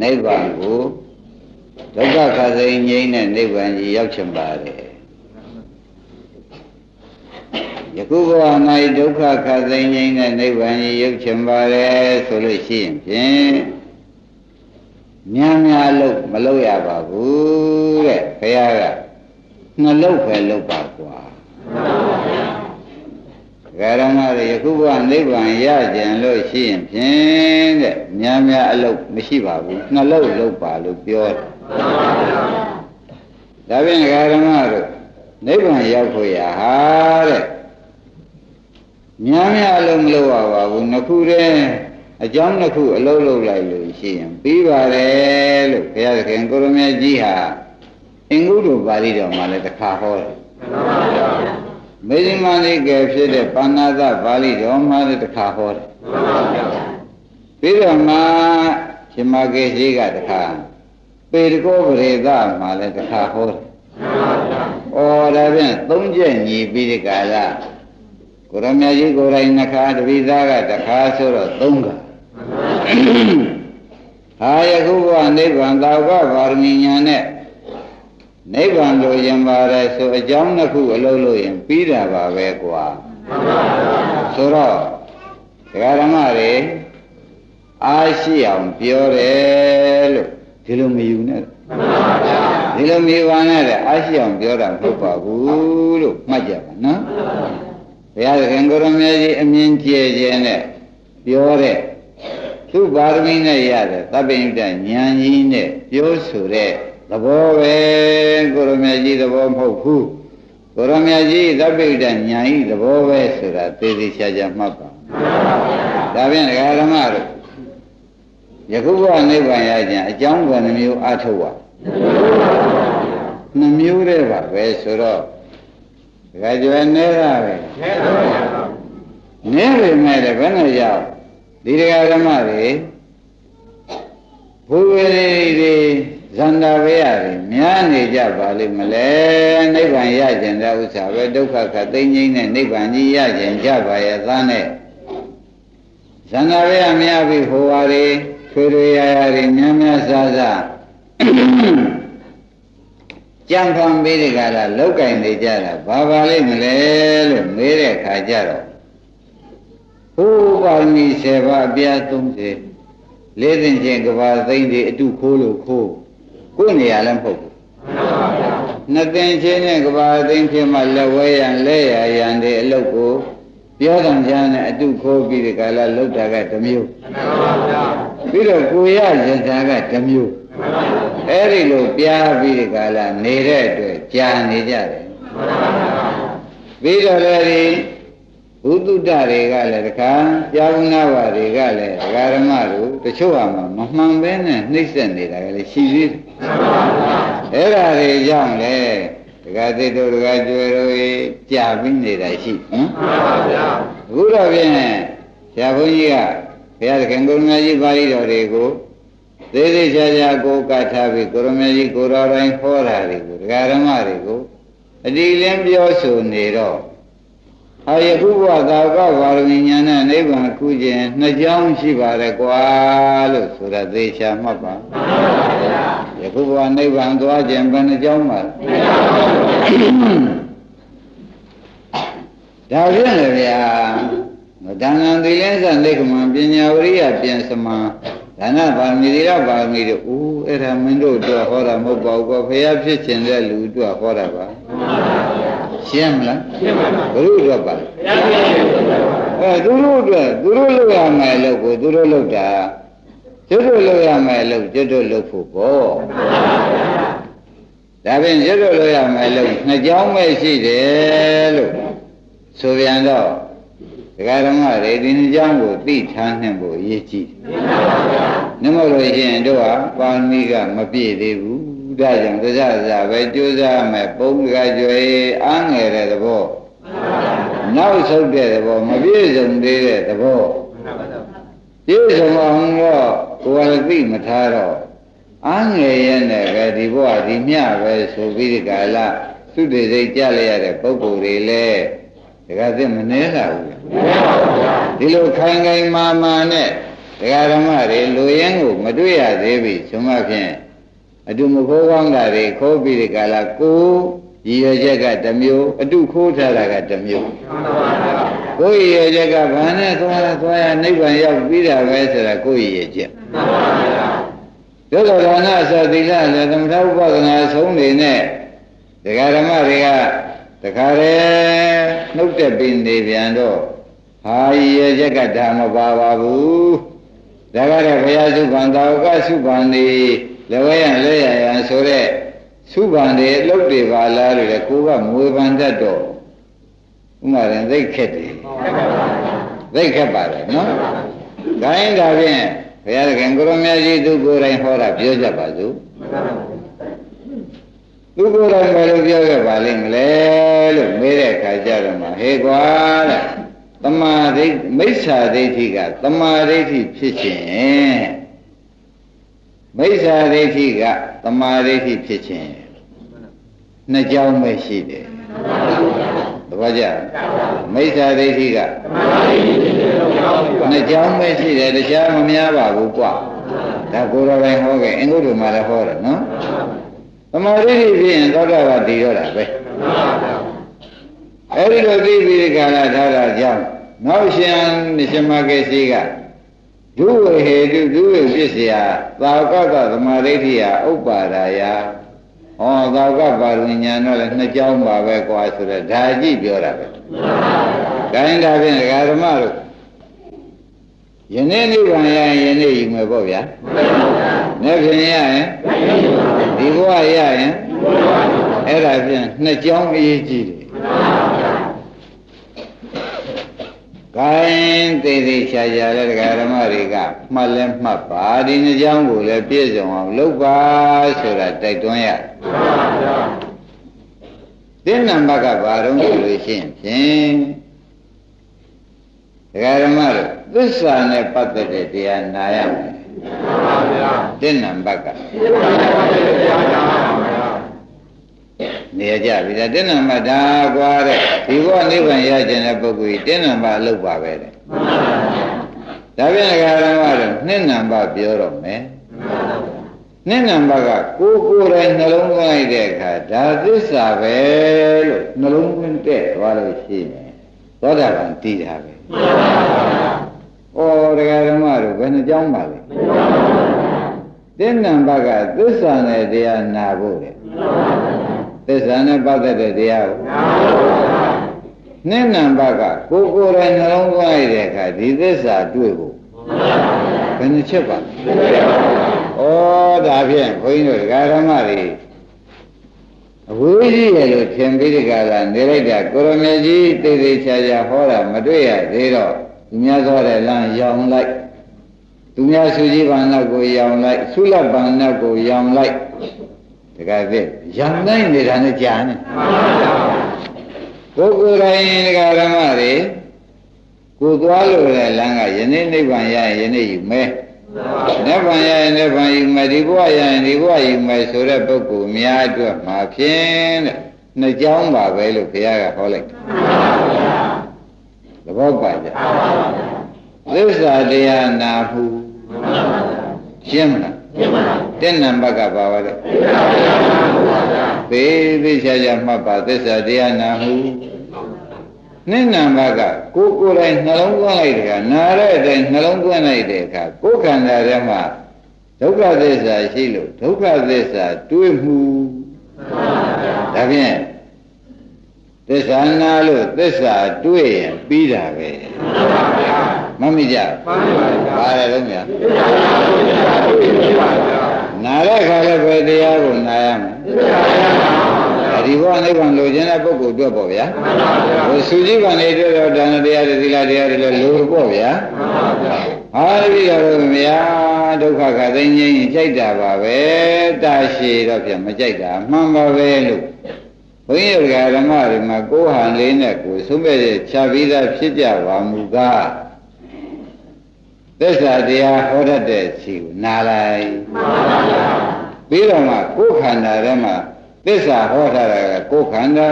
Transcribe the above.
နိဗ္ဗာန်ကိုဒုက္ခခါသိငြိမ်းတဲ့နိဗ္ဗာန်ကြီးရောက်ချင်ပါတယ်ယခုဘဝ၌ဒုက္ခခါသိငြိမ်းတဲ့နိဗ္ဗာန်ကြီးရောက်ချင်ပါတယ်ဆိုလို့ရှိရင်ဖြင့်များလို့မလုပ်ရပါဘူးတဲ့ဘုရားကနှလုံးပဲလုပ်ပါကွာဂရမရယခုဘဝနိဗ္ဗာန်ရကြင်လို့ရှိရင်ဖြင့်တဲ့များအလုပ်မရှိပါဘူးနှလုံးလုပ်ပါလို့ပြောတယ်ဒါဖြင့်ဂရမတို့နိဗ္ဗာန်ရောက်ဖို့ရဟာတဲ့များအလုပ်မလုပ်ရပါဘူးနှစ်ခုတည်းအကြောင်းနှစ်ခုအလုပ်လုပ်လိုက်လို့ရှိရင်ပြီးပါတယ်လို့ဘုရားသခင်ကိုရမကြီးဟာအင်္ဂုတ္တပါဠိတော်မှာလည်းတစ်ခါဟောတယ်မေဇိမာနိကေဖြစ်တဲ့ပါဏာသပါဠိတော်မှာလည်းတစ်ခါဟောတယ်ပြီးတော့မှရှင်မကေရှိကတစ်ခါပေတကောပရိသမှာလည်းတစ်ခါဟောတယ်ဩဒါဖြင့်သုံးချက်ညီပြီးဒီကာလကိုရမကြီးကိုယ်တိုင်နှစ်ခါတပိသားကတစ်ခါဆိုတော့သုံးခါဟာယခုဘဝနိဗ္ဗာန်သာဝကပါရမီညာနဲ့နိဗ္ဗာန်လိုရင်ပါတယ်ဆိုအကြောင်းတစ်ခုအလုပ်လို့ရင်ပြီးတာပါပဲကွာဆိုတော့ဒကာဓမ္မတွေအားရှိအောင်ပြောတယ်လို့ဒီလိုမယူနဲ့ဒီလိုမယူပါနဲ့တဲ့အားရှိအောင်ပြောတာမဟုတ်ပါဘူးလို့မှတ်ကြပါနော်ဘုရားသခင်ကိုရမကြီးအမြင်ကျဲကျဲနဲ့ပြောတဲ့သူ့ပါရမီနဲ့ရတဲ့သဗ္ဗညုတဉာဏ်ကြီးနဲ့ပြောဆိုတဲ့သဘောပဲကိုရမကြီးသဘောမဟုတ်ဘူးကိုရမကြီးသဗ္ဗညုတဉာဏ်ကြီးသဘောပဲဆိုတာသေသေးချာချာမှတ်ပါဒါဖြင့်ဒကာဓမ္မတို့ယခုဘဝနိဗ္ဗာန်ရခြင်းအကြောင်းကနှမျိုးအထုတ်ပါနှမျိုးတည်းပါပဲဆိုတော့ဒကာကျွယ်နေတာပဲနေပေမဲ့လည်းဘယ်နဲ့ရောက်ဒီဒကာဓမ္မတွေဘုရားတွေဇန္တာဘေးရတယ်များနေကြပါလိမ့်မလဲနိဗ္ဗာန်ရခြင်းတဲ့ဥစ္စာပဲဒုက္ခခသိငြိမ်းတဲ့နိဗ္ဗာန်ကြီးရခြင်းကြပါရဲ့သားနဲ့ဇန္တာဘေးရများပြီးဟိုဟာတွေထွေရရတွေများစားကြံဖန်ပေးတဲ့ကလာလောက်ကင်နေကြတာဘာပါလိမ့်မလဲလို့မေးတဲ့အခါကျတော့ဟိုပါမီ7ပါးအပြား30လေးသိင်ချင်းကဘာသိမ့်တွေအတုခိုးလို့ခိုးကိုယ်နေရလည်းမဟုတ်ဘူးနှစ်သိင်ချင်းနဲ့ကဘာသိမ့်ဖြစ်မှလက်ဝဲရန်လဲရန်တွေအလုတ်ကိုပြောတယ်ချမ်းနဲ့အတုခိုးပြီးတဲ့ကလာလောက်တာကတစ်မျိုးပြီးတော့ကိုရရတာကတစ်မျိုးအဲ့ဒီလိုပြားပြီးဒီကလာနေတဲ့အတွက်ကြာနေကြတယ်ပြီးတော့လည်းဘုသူတ္တတွေကလည်းတခါကြာဝနာဝတွေကလည်းဒကာရမတို့တချို့ဟာမမှန်ပဲနဲ့နှိမ့်ဆက်နေတာကလည်းရှိသေးတယ်အဲ့ဒါတွေကြောင့်လေဒကာသိတို့ဒကာကျွယ်တို့ကြာပြီးနေတာရှိအခုတော့ဖြင့်ဆရာဘုန်းကြီးကဘုရားသခင်ကိုရမကြီးပါဠိတော်တွေကိုသေးသေးချာချာကိုကထားပြီးကိုရမကြီးကိုတော်တိုင်းဟောတာတွေကိုဒကာရမတွေကိုအတိလင်းပြောဆိုနေတော့ဟာယခုဘဝသာဝကပါရမီညာနဲ့နိဗ္ဗာန်ကူးခြင်းနှစ်ကြောင်းရှိပါတယ်ကွာလို့ဆိုတာသေချာမှတ်ပါယခုဘဝနိဗ္ဗာန်သွားခြင်းဘယ်နှကြောင်းပါဒါဖြင့်လေဗျာဒါနံသီလင်းစနိက္ခမပညာဝရိယပြန်စမဒါနပါရမီသီလပါရမီတို့ဦးအဲ့ဒါမင်းတို့အတွက်ဟောတာမဟုတ်ပါဘူးကွာဘုရားဖြစ်ခြင်းတဲ့လူအတွက်ဟောတာပါရှင်းမလားရှင်းပါပါဘုရုအတွက်ပါသူတို့အတွက်သူတို့လုပ်ရမယ်လို့ကိုသူတို့လုပ်တာကျွတ်တို့လုပ်ရမယ်လို့ကျွတ်တို့လုပ်ဖို့ပေါ့ဒါဖြင့်ကျွတ်တို့လုပ်ရမယ်လို့နှစ်ကြောင်းပဲရှိတယ်လို့ဆိုပြန်တော့ဒကာဓမ္မတွေဒီနှစ်ကြောင်းကိုသိထားနှင့်ဖို့အရေးကြီးတယ်။နှမလို့ရှိရင်တို့ဟာပါရမီကမပြည့်သေးဘူး။ဒါကြောင့်တရားပဲကြိုးစားမယ်ပုံကကြွယ်အားငယ်တဲ့သဘော။နောက်ဆုတ်တဲ့သဘောမပြည့်စုံသေးတဲ့သဘော။ပြည့်စုံအောင်တော့ကိုယ်ကသိမထားတော့အားငယ်ရဲ့နဲ့ပဲဒီဘဝဒီမြပဲဆိုပြီးဒီကာလသုတေစိတ်ကြလိုက်ရတဲ့ပုဂ္ဂိုလ်တွေလည်းဒကာသိမနှဲလာဘူးဒီလိုခိုင်ခိုင်မာမာနဲ့ တရားဓမ္မတွေလူရင်းကိုမတွေ့ရသေးပြီဆိုမှဖြင့်အတူမခိုးကောင်းတာတွေခိုးပြီးဒီကလာကိုရည်ရွယ်ချက်ကတစ်မျိုးအတူခိုးထားတာကတစ်မျိုးကိုရည်ရွယ်ချက်ကဘာနဲ့သွားရနိဗ္ဗာန်ရောက်ပြီးတာပဲဆိုတာကိုရည်ရွယ်ချက်ဒုက္ခဒါနသတိလလည်းသမထဥပဒနာဆုံးနေနဲ့တရားဓမ္မတွေကတခါတည်းနှုတ်တက်ပြီးနေပြန်တော့ဟာရည်ရွယ်ချက်ကဒါမပါပါဘူးဒါကြတဲ့ဘုရားစုပန်တာဝကစုပန်နေလည်းဝဲရလဲရရဆိုတဲ့စုပန်တွေအလုပ်တွေပါလားလို့လေကိုကမွေပန်တတ်တော့ဥမာရင်သိခက်တယ်သိခက်ပါတယ်နော်။ဒါရင်ဒါဖြင့်ဘုရားသခင်ကိုရမကြီးသူကိုယ်တိုင်ဟောတာပြောကြပါစို့သူကိုယ်တိုင်ဘယ်လိုပြောခဲ့ပါလိမ့်မလဲလို့မေးတဲ့အခါကျတော့မှဟေးကွာတဲ့သမာဓိမိစ္ဆာဒိဋ္ဌိကသမာဓိဋ္ဌိဖြစ်ခြင်းမိစ္ဆာဒိဋ္ဌိကသမာဓိဋ္ဌိဖြစ်ခြင်းနှစ်ကြောင်းပဲရှိတယ်သဘောကျမိစ္ဆာဒိဋ္ဌိကနှစ်ကြောင်းပဲရှိတယ်တခြားမများပါဘူးကွာဒါကိုယ်တော်တိုင်ဟောခဲ့အင်္ဂုတ္တမှာလည်းဟောတယ်နော်သမာဓိဋ္ဌိဖြစ်ရင်သောတာပန်တည်ရတာပဲအဲ့ဒီလိုသိပြီးဒီကလာထားတာကြောင့်နောက်ရှင်ရှင်မကေစီကဒုဝေဟေတုဒုဝေပစ္စယသာဝကသမာဓိဋ္ဌိယဥပ္ပါဒါယဟောသာဝကပါရဉာဏ်တော့လည်းနှစ်ကြောင်းပါပဲကွာဆိုတော့ဒါကြည့်ပြောတာပဲဒါရင်ဒါဖြင့်ဒကာဓမ္မတို့ယနေ့နိဗ္ဗာန်ရရင်ယနေ့ယူမယ်ပေါ့ဗျာနေ့ဖြင့်ရရင်ဒီဘဝရရင်အဲ့ဒါဖြင့်နှစ်ကြောင်းအရေးကြီးတယ်ကိုင်းသေးသေးချာချာလဲဒကာဓမ္မတွေကမှတ်လဲမှတ်ပါဒီနှစ်ကြောင်းကိုလည်းပြည့်စုံအောင်လုပ်ပါဆိုတာတိုက်တွန်းရတင်းနံပါတ်ကဘာတော့ဆိုလို့ရှိရင်ဖြင့်ဒကာဓမ္မတို့သစ္စာနဲ့ပတ်သက်တဲ့တရားနာရမယ်တင်းနံပါတ်ကနေရကြပြီဒါတင်းနံပါတ်ဒါကွာတဲ့ဒီဘောနိဗ္ဗာန်ရခြင်းတဲ့ပုဂ္ဂိုလ်တင်းနံပါတ်လုပ်ပါပဲတဲ့ဒါပြန်ဒကာဓမ္မတို့နှစ်နံပါတ်ပြောတော့မယ်နှစ်နံပါတ်ကကိုယ်တိုင်နှလုံးသွင်းလိုက်တဲ့အခါဒါသစ္စာပဲလို့နှလုံးသွင်းတဲ့သွားလို့ရှိရင်သောတာပန်တည်တာပဲဩဒကာဓမ္မတို့ဘယ်နှကြောင်းပါလဲတင်းနံပါတ်ကသစ္စာနဲ့တရားနာဖို့တဲ့သစ္စာနဲ့ပတ်သက်တဲ့တရားကိုနှစ်နံပါတ်ကကိုယ်တိုင်နှလုံးသွင်းလိုက်တဲ့အခါဒီသစ္စာတွေ့ဖို့ဘယ်နှချက်ပါဒါဖြင့်ဘုန်းကြီးတို့ဒကာဓမ္မတွေအဝေးကြီးရလို့ထင်ပြီးဒီကလာနေလိုက်တာကိုရမေကြီးတိတ်တိတ်ချာချာဟောတာမတွေ့ရသေးတော့သူများသွားတဲ့လမ်းရောင်လိုက်သူများဆူကြီးဘာနာကိုရောင်လိုက်ဆုလပ်ဘာနာကိုရောင်လိုက်တကယ်ဖြစ်ရောင်နိုင်နေတာနဲ့ကြာနေကိုယ်တိုင်ဒကာဓမ္မတွေကိုသွားလို့တဲ့လမ်းကယနေ့နိဗ္ဗာန်ရရင်ယနေ့ယူမယ်နိဗ္ဗာန်ရရင်နိဗ္ဗာန်ယူမယ်ဒီဘဝရရင်ဒီဘဝယူမယ်ဆိုတဲ့ပုဂ္ဂိုလ်များအတွက်မှာဖြင့်တဲ့နှစ်ကြောင်းပါပဲလို့ဘုရားကဟောလိုက်သဘောပါကြသစ္စာတရားနာမှုရှင်းမလားတဲ့နံပါတ်ကပါပါလေသေသေးချာချာမှတ်ပါသစ္စာတရားနာမှုနှစ်နံပါတ်ကကိုယ်တိုင်နှလုံးသွင်းလိုက်တဲ့အခါနာတဲ့အတိုင်းနှလုံးသွင်းလိုက်တဲ့အခါကိုယ်ခန္ဓာထဲမှာဒုက္ခသစ္စာရှိလို့ဒုက္ခသစ္စာတွေ့မှုဒါဖြင့်သစ္စာနာလို့သစ္စာတွေ့ရင်ပြီးတာပဲမမိကြပါတယ်လို့များနာတဲ့ခါလည်းပဲတရားကိုနာရမယ်ဒီဘောနိဗ္ဗာန်လိုချင်တဲ့ပုဂ္ဂိုလ်အတွက်ပေါ့ဗျာဟိုစုကြည့်ပါနေတဲ့တော့ဒါနတရားတွေသီလတရားတွေလည်းလိုပေါ့ဗျာဟာဒီတော့မြာဒုက္ခခသိငြိမ်းကြိုက်တာပါပဲတာရှည်တော့ပြန်မကြိုက်တာမှန်ပါပဲလို့ဘုန်းကြီးတို့ဓမ္မတွေမှာကိုယ်ဟာလေးနဲ့ကိုယ်ဆုံးဖြတ်ချက်ချပြီးသားဖြစ်ကြပါမူကားသစ္စာတရားဟောတတ်တဲ့စီကိုနာလိုက်ပြီးတော့မှကိုယ်ခန္ဓာထဲမှာသစ္စာဟောထားတာကကိုယ်ခန္ဓာ